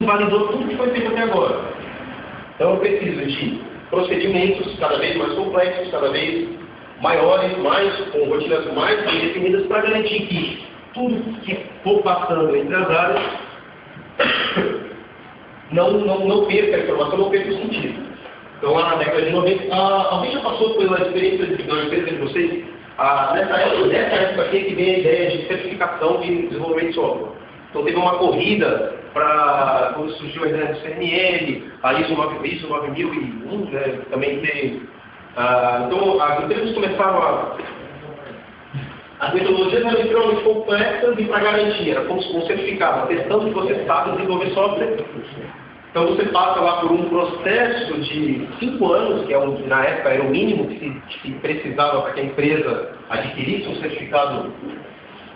validou tudo que foi feito até agora. Então eu preciso de procedimentos cada vez mais complexos, cada vez maiores, com rotinas mais bem definidas, para garantir que tudo que for passando entre as áreas não perca a informação, não perca o sentido. Então, lá na década de 90, alguém já passou pela experiência da empresa de vocês? Nessa época aqui é que vem a ideia de certificação de desenvolvimento de software. Então, teve uma corrida quando surgiu a ideia do CNL, a ISO 9001, né, também tem. Então, as empresas começaram as metodologias eram extremamente complexas e para garantir, era como um certificado, atestando que você sabe desenvolver software. Então você passa lá por um processo de 5 anos, que na época era o mínimo que se precisava para que a empresa adquirisse um certificado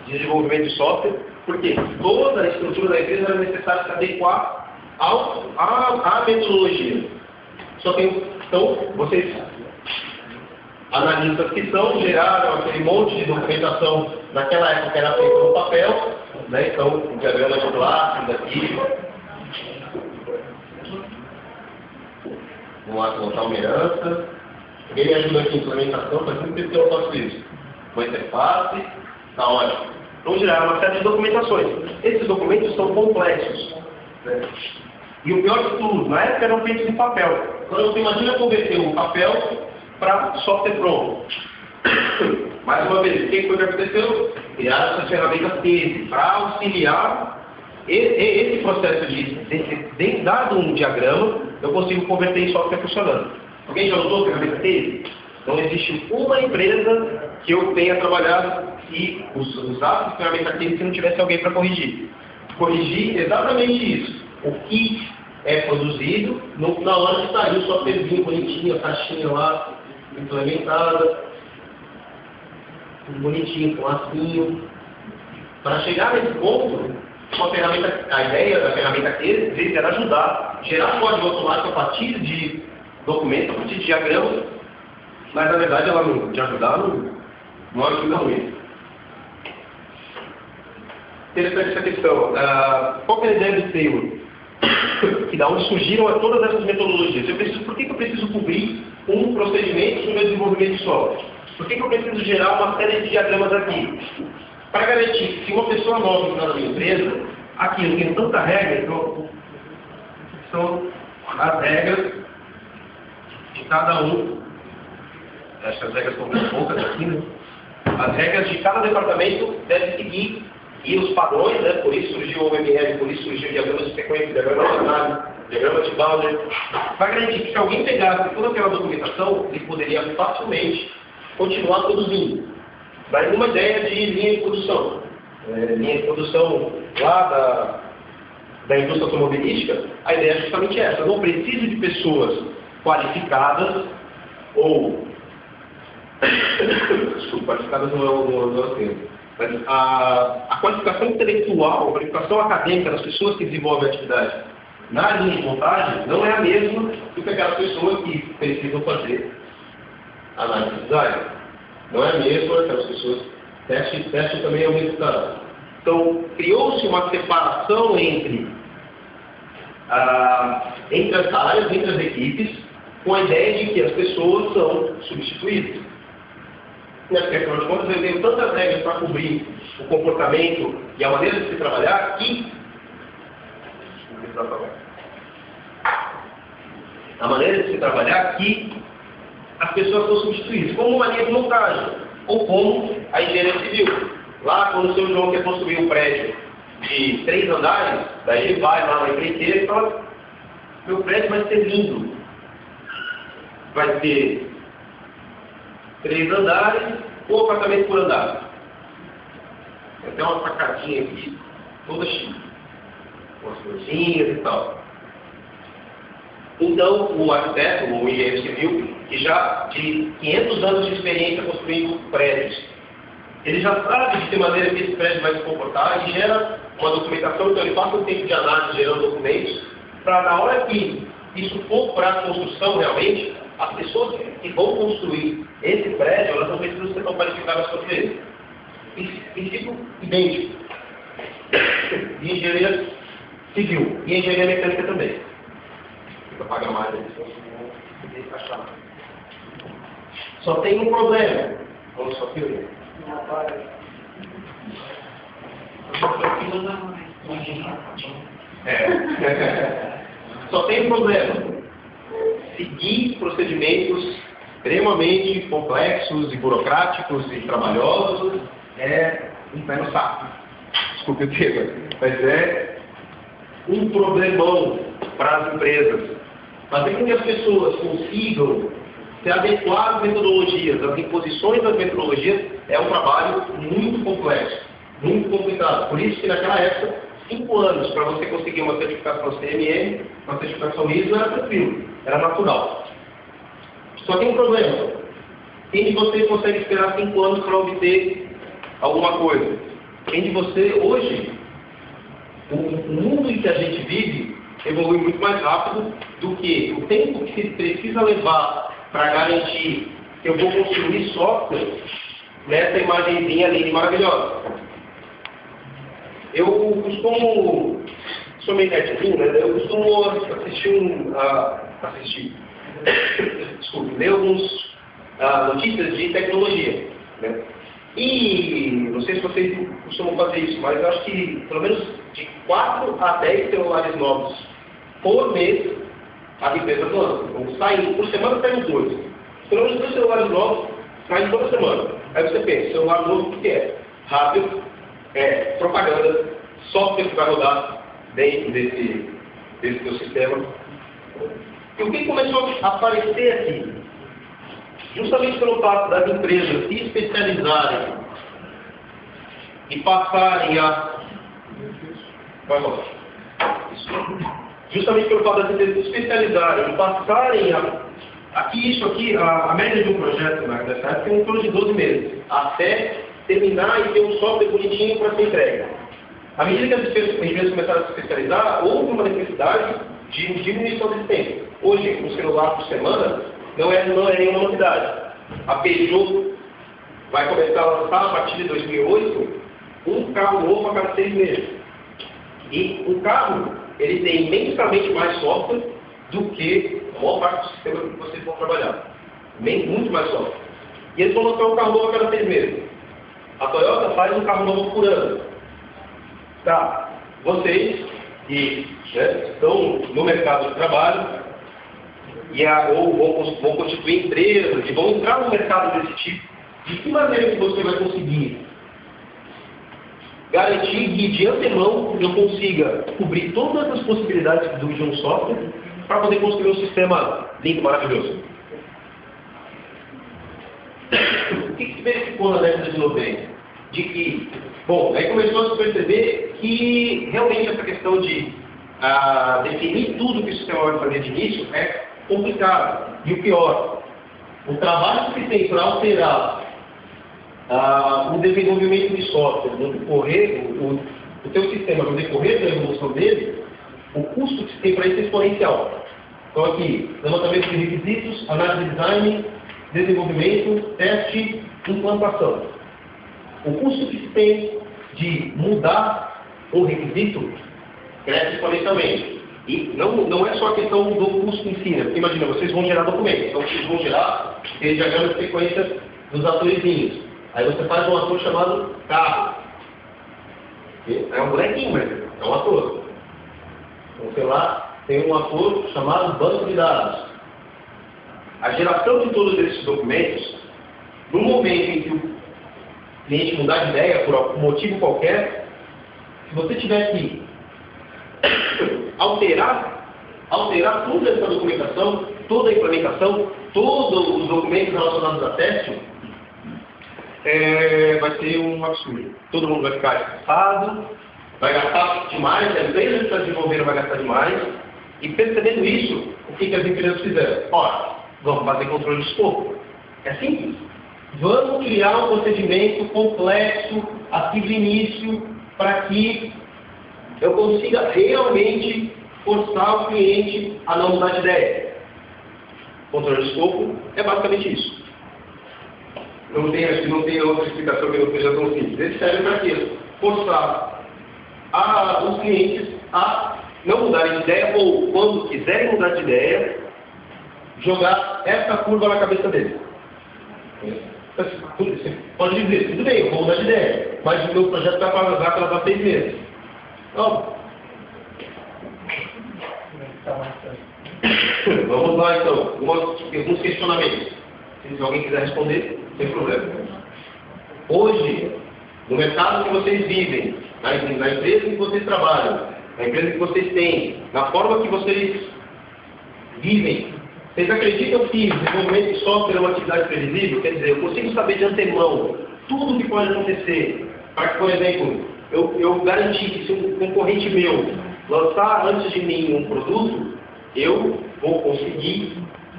de desenvolvimento de software, porque toda a estrutura da empresa era necessária se adequar à metodologia. Então, vocês, analistas que geraram aquele monte de documentação, naquela época era feita no papel, né? Então, o diagrama de classe daqui. Vamos lá colocar uma herança. Alguém me ajuda aqui em implementação, faz muito tempo que eu não faço isso. Uma interface, tá ótimo. Então geraram uma série de documentações. Esses documentos são complexos, né? E o pior de tudo, na época eram feitos em papel. Então você imagina converter um papel para software pronto. Mais uma vez, o que foi que aconteceu? Criaram essas ferramentas TESE para auxiliar esse processo de dado um diagrama, eu consigo converter em software funcionando. Alguém já usou a ferramenta TESE? Não existe uma empresa que eu tenha trabalhado e usasse a ferramenta TESE se não tivesse alguém para corrigir. Corrigir exatamente isso. O que é produzido, na hora de sair o softwarezinho bonitinho, a caixinha lá, implementada, tudo bonitinho, com lacinho. Para chegar nesse ponto, a ideia da ferramenta TESE era ajudar, gerar código automático a partir de documentos, a partir de diagramas, mas na verdade ela de ajudar não ajuda muito. Interessante essa questão. Qual que é a ideia do Taylor? Que da onde surgiram todas essas metodologias? Por que eu preciso cobrir um procedimento no meu desenvolvimento de software? Por que eu preciso gerar uma série de diagramas aqui? Para garantir que se uma pessoa nova entrar na minha empresa, aquilo tem tanta regra, então são as regras de cada um. Acho que as regras estão muito poucas aqui, né? As regras de cada departamento devem seguir e os padrões, né? Por isso surgiu o OML, por isso surgiu diagramas de sequência, diagrama de análise, diagrama de boundary, para garantir que se alguém pegasse toda aquela documentação, ele poderia facilmente continuar produzindo. Mas uma ideia de linha de produção. Linha de produção lá da indústria automobilística, a ideia é justamente essa. Eu não preciso de pessoas qualificadas ou... Desculpa, qualificadas não é o termo. Mas a qualificação intelectual, a qualificação acadêmica das pessoas que desenvolvem a atividade na linha de montagem não é a mesma do que aquelas pessoas que precisam fazer análise de design. Não é a mesma, aquelas pessoas testem também é o mesmo caso. Então, criou-se uma separação entre as áreas, entre as equipes, com a ideia de que as pessoas são substituídas. Porque, afinal de contas, eu tenho tantas regras para cobrir o comportamento e a maneira de se trabalhar que... A maneira de se trabalhar que as pessoas são substituídas, como uma linha de montagem, ou como a engenharia civil. Lá, quando o seu João quer construir um prédio de 3 andares, daí ele vai lá na empreiteira e fala: meu prédio vai ser lindo. Vai ter 3 andares, um apartamento por andar. Tem até uma sacadinha aqui, toda chique, com as coisinhas e tal. Então, o arquiteto, o engenheiro civil, que já de 500 anos de experiência construindo prédios, ele já sabe de que maneira que esse prédio vai se comportar e gera uma documentação, então ele passa um tempo de análise gerando documentos, para na hora que isso for para a construção realmente, as pessoas que vão construir esse prédio, elas não precisam ser tão qualificadas quanto ele. Princípio idêntico de engenharia civil e engenharia mecânica também. Vou pagar mais aí. Só tem um problema. Vamos só aqui. Só tem um problema. Seguir procedimentos extremamente complexos e burocráticos e trabalhosos é um pé no saco. Desculpe o termo, mas é um problemão para as empresas. Fazer com que as pessoas consigam se adequar às metodologias, às imposições das metodologias, é um trabalho muito complexo, muito complicado. Por isso que naquela época, 5 anos para você conseguir uma certificação CMM, uma certificação ISO, era tranquilo, era natural. Só tem um problema. Quem de vocês consegue esperar 5 anos para obter alguma coisa? Quem de você, hoje, o mundo em que a gente vive evolui muito mais rápido do que o tempo que se precisa levar para garantir que eu vou construir software nessa imagenzinha linda e maravilhosa. Eu costumo, sou meio nerdzinho, né? Eu costumo desculpe, ler algumas notícias de tecnologia, né? E não sei se vocês costumam fazer isso, mas eu acho que pelo menos de 4 a 10 celulares novos por mês as empresas lançam. Então, saem, por semana saem 2. Pelo menos 2 celulares novos saem toda semana. Aí você pensa, celular novo o que é? Rápido, propaganda, software que vai rodar dentro desse teu sistema. E o que começou a aparecer aqui? Justamente pelo fato das empresas se especializarem e passarem a... Justamente pelo fato das empresas se especializarem e passarem a... a média de um projeto nessa época é em torno de 12 meses, até terminar e ter um software bonitinho para ser entregue. À medida que as empresas começaram a se especializar, houve uma necessidade de diminuição desse tempo. Hoje, um celular por semana não é nenhuma novidade. A Peugeot vai começar a lançar, a partir de 2008, um carro novo a cada 6 meses. E o carro, ele tem imensamente mais software do que a maior parte do sistema que vocês vão trabalhar. Muito mais software. E eles vão lançar um carro novo a cada 6 meses. A Toyota faz um carro novo por ano. Tá, vocês que estão no mercado de trabalho ou vão constituir empresas e vão entrar no mercado desse tipo, de que maneira que você vai conseguir garantir que de antemão eu consiga cobrir todas as possibilidades de um software para poder construir um sistema lindo, maravilhoso? O que se verificou na década de 90? De que, bom, aí começou a se perceber que realmente essa questão de definir tudo que o sistema vai fazer de início é complicado. E o pior, o trabalho que se tem para alterar o desenvolvimento de software no decorrer, o teu sistema no decorrer da evolução dele, o custo que se tem para isso é exponencial. Então aqui, levantamento de requisitos, análise de design, desenvolvimento, teste, implantação. O custo que se tem de mudar um requisito cresce exponencialmente. E não é só a questão do custo em si, né? Porque imagina, vocês vão gerar documentos. Então vocês vão gerar esse diagrama de sequência dos atorzinhos. Aí você faz um ator chamado carro. É um bonequinho, mas é um ator. Então, sei lá, tem um ator chamado banco de dados. A geração de todos esses documentos, no momento em que o cliente mudar de ideia por algum motivo qualquer, se você tiver que alterar toda essa documentação, toda a implementação, todos os documentos relacionados a teste, vai ser um absurdo. Todo mundo vai ficar estressado, vai gastar demais, a empresa que está desenvolvendo vai gastar demais, e percebendo isso, o que as empresas fizeram? Ora, vamos fazer controle de escopo. É simples. Vamos criar um procedimento complexo aqui de início para que eu consiga realmente forçar o cliente a não mudar de ideia. Controle de escopo é basicamente isso. Acho que não tem outra explicação que não seja tão simples. Ele serve para quê? Forçar os clientes a não mudarem de ideia, ou quando quiserem mudar de ideia, jogar essa curva na cabeça deles. Você pode dizer, tudo bem, eu vou mudar de ideia, mas o meu projeto vai atrasar 6 meses. Não. Vamos lá então, alguns questionamentos. Se alguém quiser responder, sem problema. Hoje, no mercado que vocês vivem, na empresa que vocês trabalham, na empresa que vocês têm, na forma que vocês vivem, vocês acreditam que o desenvolvimento de software é uma atividade previsível? Quer dizer, eu consigo saber de antemão tudo o que pode acontecer para que, por exemplo, eu garantir que se um concorrente meu lançar antes de mim um produto, eu vou conseguir,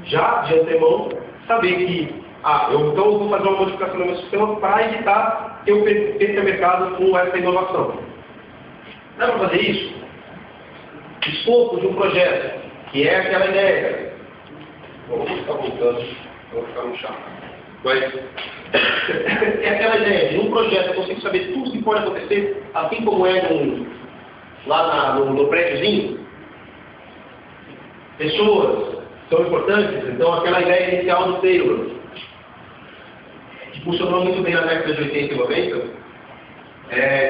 já de antemão, saber que, então eu vou fazer uma modificação no meu sistema para evitar que eu perca o mercado com essa inovação. Dá para fazer isso? Escopo de um projeto, que é aquela ideia. Vamos ficar voltando, vou ficar no chão. Mas é aquela ideia de um projeto, eu consigo saber tudo que pode acontecer, assim como é lá no prédiozinho. Pessoas são importantes, então aquela ideia inicial do Taylor, que funcionou muito bem na década de 80 e 90,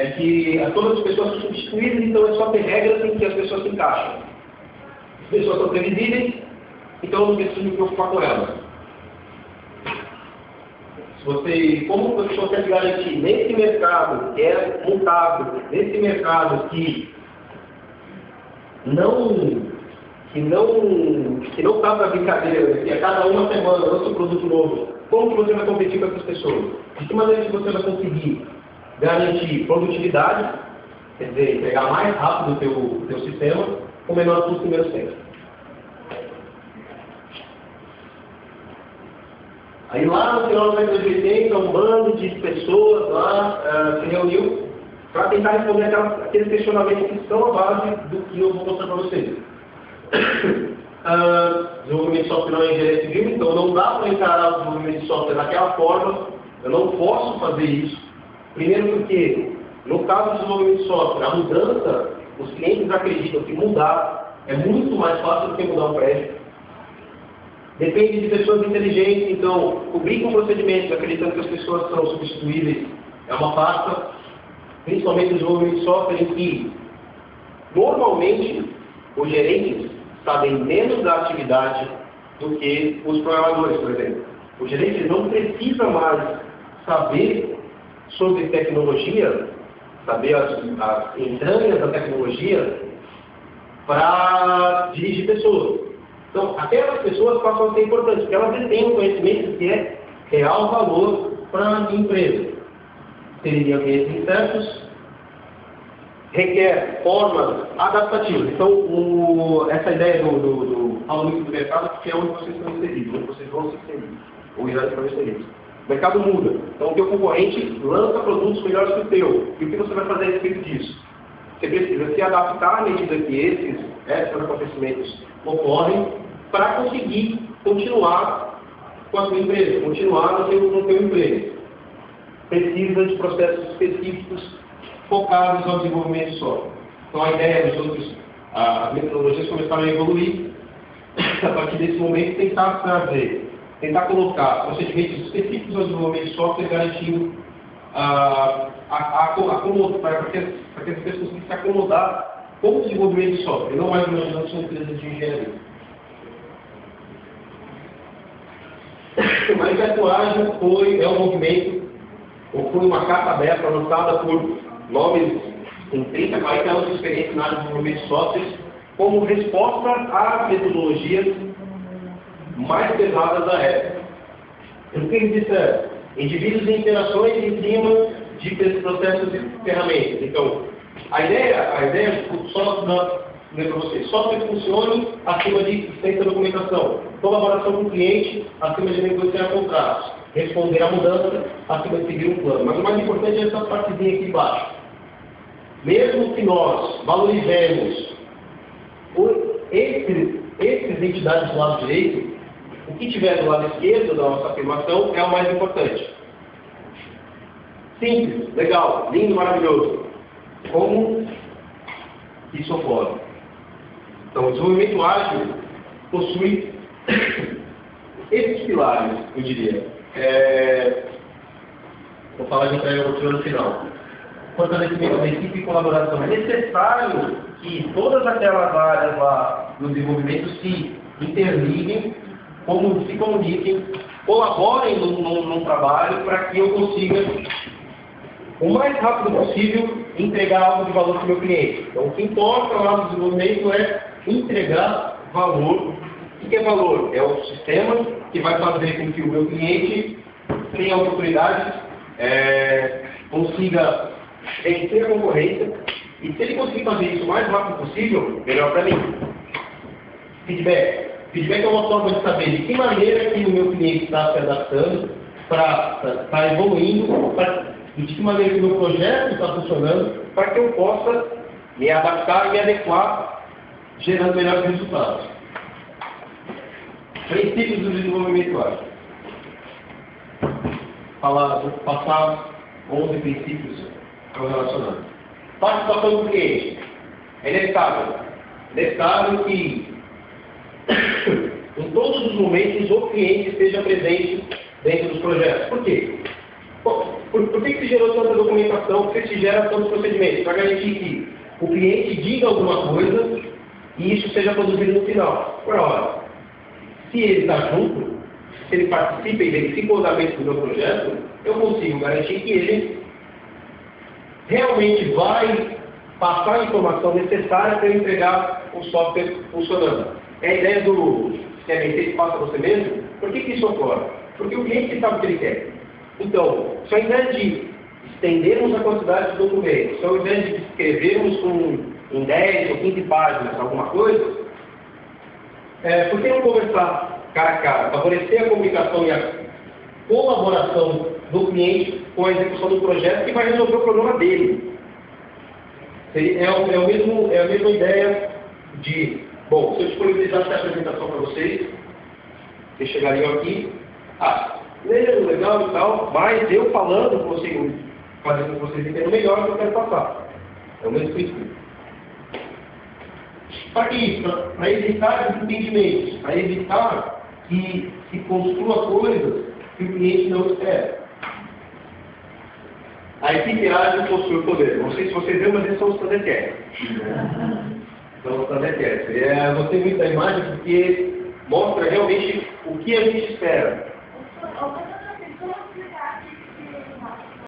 de que todas as pessoas são substituídas, então é só ter regras em que as pessoas se encaixam. As pessoas são previsíveis, então eu não preciso me preocupar com elas. Como você consegue garantir nesse mercado que é mutável, nesse mercado que não está para brincadeira, que a cada uma semana lança um produto novo, como que você vai competir com essas pessoas? De que maneira que você vai conseguir garantir produtividade, quer dizer, entregar mais rápido o teu sistema, com menor custo e menos tempo? Aí lá no final da década de 80, um bando de pessoas lá se reuniu para tentar responder aqueles questionamentos que estão à base do que eu vou mostrar para vocês. Desenvolvimento de software não é engenharia civil, então não dá para encarar o desenvolvimento de software daquela forma, eu não posso fazer isso. Primeiro porque, no caso do desenvolvimento de software, a mudança, os clientes acreditam que mudar é muito mais fácil do que mudar um prédio. Depende de pessoas inteligentes, então, cobrir com procedimentos, acreditando que as pessoas são substituíveis, é uma pasta, principalmente o desenvolvimento de software, em que, normalmente, os gerentes sabem menos da atividade do que os programadores, por exemplo. O gerente não precisa mais saber sobre tecnologia, saber as entranhas da tecnologia, para dirigir pessoas. Então, aquelas pessoas passam a ser importantes, porque elas detêm um conhecimento que é real valor para a empresa. Seriam ambientes incertos, requer formas adaptativas. Então, essa ideia falo muito do mercado, porque é onde vocês estão inseridos, onde vocês vão se inserir, ou irão estar inseridos. O mercado muda. Então, o teu concorrente lança produtos melhores que o teu. E o que você vai fazer a respeito disso? Você precisa se adaptar à medida que esses acontecimentos ocorrem para conseguir continuar com a sua empresa, continuar no teu emprego. Precisa de processos específicos focados no desenvolvimento de software. Então, a ideia as metodologias começaram a evoluir a partir desse momento, tentar colocar procedimentos específicos ao desenvolvimento de software, garantindo para que as pessoas possam se acomodar com o desenvolvimento de software, não mais imaginando são empresas de engenharia. O Manifesto Ágil é um movimento, ou foi uma carta aberta lançada por nomes com 30, 40 anos de experiência na área de desenvolvimento de software, como resposta às metodologias mais pesadas da época. O que eles disseram? Indivíduos e interações em cima de processos e ferramentas. Então, a ideia do software, para vocês, software funcione acima de existência documentação, colaboração com o cliente acima de negociar contratos, responder à mudança acima de seguir um plano. Mas o mais importante é essa partezinha aqui embaixo. Mesmo que nós valorizemos essas entidades do lado direito, o que tiver do lado esquerdo da nossa afirmação é o mais importante. Simples, legal, lindo, maravilhoso. Como isso ocorre? Então, o desenvolvimento ágil possui esses pilares, eu diria. Vou falar de entrega contínua no final. Fortalecimento da equipe e colaboração. É necessário que todas aquelas áreas lá do desenvolvimento se interliguem, se comuniquem, colaborem num trabalho para que eu consiga, o mais rápido possível, entregar algo de valor para o meu cliente. Então, o que importa lá no desenvolvimento é entregar valor. O que é valor? É o sistema que vai fazer com que o meu cliente tenha oportunidades, consiga vencer a concorrência, e se ele conseguir fazer isso o mais rápido possível, melhor para mim. Feedback. Feedback é uma forma de saber de que maneira que o meu cliente está se adaptando, está evoluindo, de que maneira que o meu projeto está funcionando, para que eu possa me adaptar e me adequar, gerando melhores resultados. Princípios do desenvolvimento ágil. Vou passar 11 princípios correlacionados. Participação do cliente. É inevitável. Inevitável que em todos os momentos o cliente esteja presente dentro dos projetos. Por quê? Por que se gerou tanta documentação? Por que se gera tantos procedimentos? Para garantir que o cliente diga alguma coisa e isso seja produzido no final. Por hora, se ele está junto, se ele participa e verifica o andamento do meu projeto, eu consigo garantir que ele realmente vai passar a informação necessária para eu entregar o software funcionando. É a ideia do sistema que faça você mesmo. Por que isso ocorre? Porque o cliente sabe o que ele quer. Então, se ao invés de estendermos a quantidade de documentos, se ao invés de escrevermos em 10 ou 15 páginas alguma coisa, por que não conversar cara a cara, favorecer a comunicação e a colaboração do cliente com a execução do projeto que vai resolver o problema dele? É a mesma ideia de, bom, se eu disponibilizasse a apresentação para vocês chegariam aqui, legal e tal, mas eu falando consigo fazer com que vocês entendam melhor o que eu quero passar. É o mesmo princípio. Para que isso? Para evitar desentendimentos, para evitar que se construa coisas que o cliente não espera. A equipe ágil possui o poder. Não sei se vocês viram, mas esses são os Thundercats. São os Thundercats. Eu gostei muito da imagem porque mostra realmente o que a gente espera.